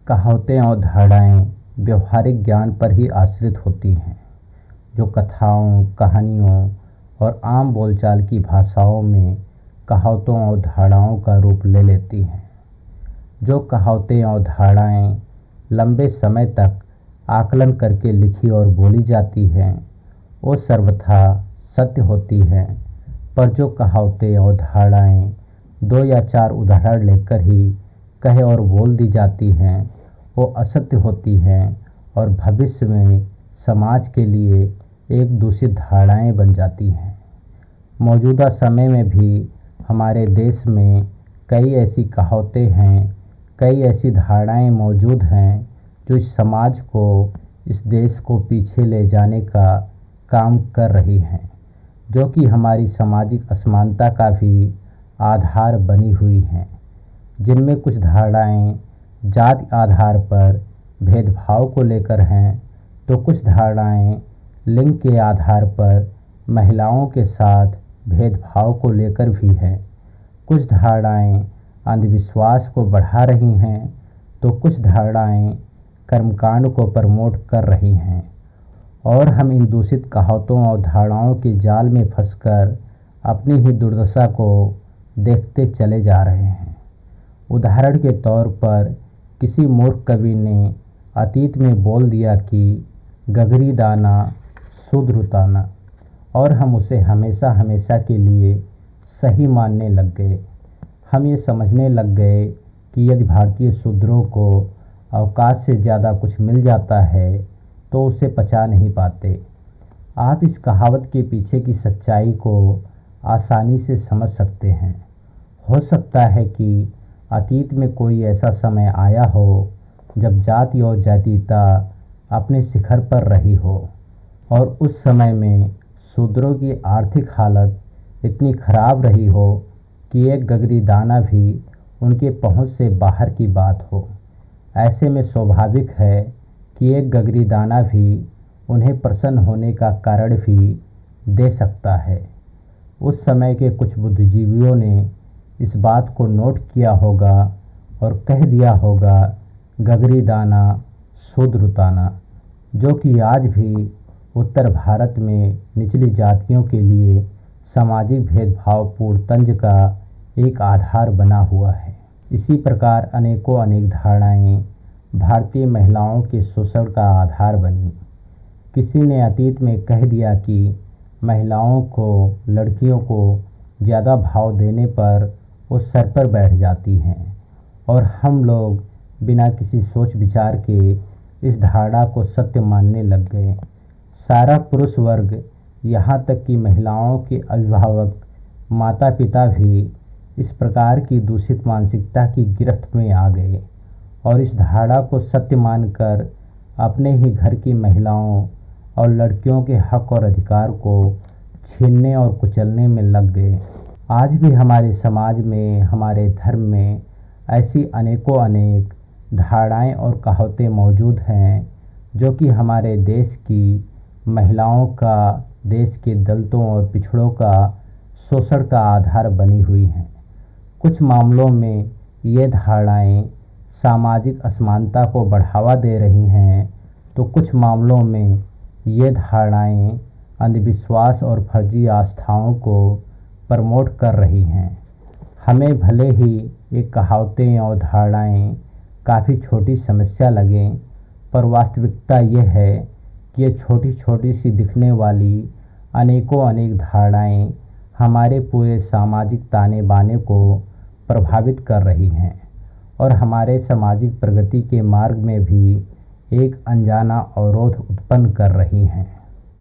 कहावतें और धारणाएँ व्यवहारिक ज्ञान पर ही आश्रित होती हैं, जो कथाओं, कहानियों और आम बोलचाल की भाषाओं में कहावतों और धारणाओं का रूप ले लेती हैं। जो कहावतें और धारणाएँ लंबे समय तक आकलन करके लिखी और बोली जाती हैं, वो सर्वथा सत्य होती हैं, पर जो कहावतें और धारणाएँ 2 या 4 उदाहरण लेकर ही कहे और बोल दी जाती हैं, वो असत्य होती हैं और भविष्य में समाज के लिए एक दूषित धारणाएँ बन जाती हैं। मौजूदा समय में भी हमारे देश में कई ऐसी कहावतें हैं, कई ऐसी धारणाएँ मौजूद हैं जो इस समाज को, इस देश को पीछे ले जाने का काम कर रही हैं, जो कि हमारी सामाजिक असमानता का भी आधार बनी हुई हैं। जिनमें कुछ धारणाएँ जाति आधार पर भेदभाव को लेकर हैं, तो कुछ धारणाएँ लिंग के आधार पर महिलाओं के साथ भेदभाव को लेकर भी हैं। कुछ धारणाएँ अंधविश्वास को बढ़ा रही हैं, तो कुछ धारणाएँ कर्मकांड को प्रमोट कर रही हैं। और हम इन दूषित कहावतों और धारणाओं के जाल में फंसकर अपनी ही दुर्दशा को देखते चले जा रहे हैं। उदाहरण के तौर पर किसी मूर्ख कवि ने अतीत में बोल दिया कि गगरी दाना शूद्र ताना, और हम उसे हमेशा हमेशा के लिए सही मानने लग गए। हम ये समझने लग गए कि यदि भारतीय शूद्रों को अवकाश से ज़्यादा कुछ मिल जाता है तो उसे पचा नहीं पाते। आप इस कहावत के पीछे की सच्चाई को आसानी से समझ सकते हैं। हो सकता है कि अतीत में कोई ऐसा समय आया हो जब जाति और जातीयता अपने शिखर पर रही हो, और उस समय में शूद्रों की आर्थिक हालत इतनी खराब रही हो कि एक गगरी दाना भी उनके पहुंच से बाहर की बात हो। ऐसे में स्वाभाविक है कि एक गगरी दाना भी उन्हें प्रसन्न होने का कारण भी दे सकता है। उस समय के कुछ बुद्धिजीवियों ने इस बात को नोट किया होगा और कह दिया होगा गगरी दाना शूद्र ताना, जो कि आज भी उत्तर भारत में निचली जातियों के लिए सामाजिक भेदभावपूर्ण तंज का एक आधार बना हुआ है। इसी प्रकार अनेकों अनेक धारणाएँ भारतीय महिलाओं के शोषण का आधार बनी। किसी ने अतीत में कह दिया कि महिलाओं को, लड़कियों को ज़्यादा भाव देने पर वो सर पर बैठ जाती हैं, और हम लोग बिना किसी सोच विचार के इस धारणा को सत्य मानने लग गए। सारा पुरुष वर्ग, यहाँ तक कि महिलाओं के अभिभावक, माता पिता भी इस प्रकार की दूषित मानसिकता की गिरफ्त में आ गए और इस धारणा को सत्य मानकर अपने ही घर की महिलाओं और लड़कियों के हक और अधिकार को छीनने और कुचलने में लग गए। आज भी हमारे समाज में, हमारे धर्म में ऐसी अनेकों अनेक धारणाएँ और कहावतें मौजूद हैं, जो कि हमारे देश की महिलाओं का, देश के दलितों और पिछड़ों का शोषण का आधार बनी हुई हैं। कुछ मामलों में ये धारणाएँ सामाजिक असमानता को बढ़ावा दे रही हैं, तो कुछ मामलों में ये धारणाएँ अंधविश्वास और फर्जी आस्थाओं को प्रमोट कर रही हैं। हमें भले ही ये कहावतें और धारणाएँ काफ़ी छोटी समस्या लगें, पर वास्तविकता ये है कि ये छोटी छोटी सी दिखने वाली अनेकों अनेक धारणाएँ हमारे पूरे सामाजिक ताने बाने को प्रभावित कर रही हैं और हमारे सामाजिक प्रगति के मार्ग में भी एक अनजाना अवरोध उत्पन्न कर रही हैं।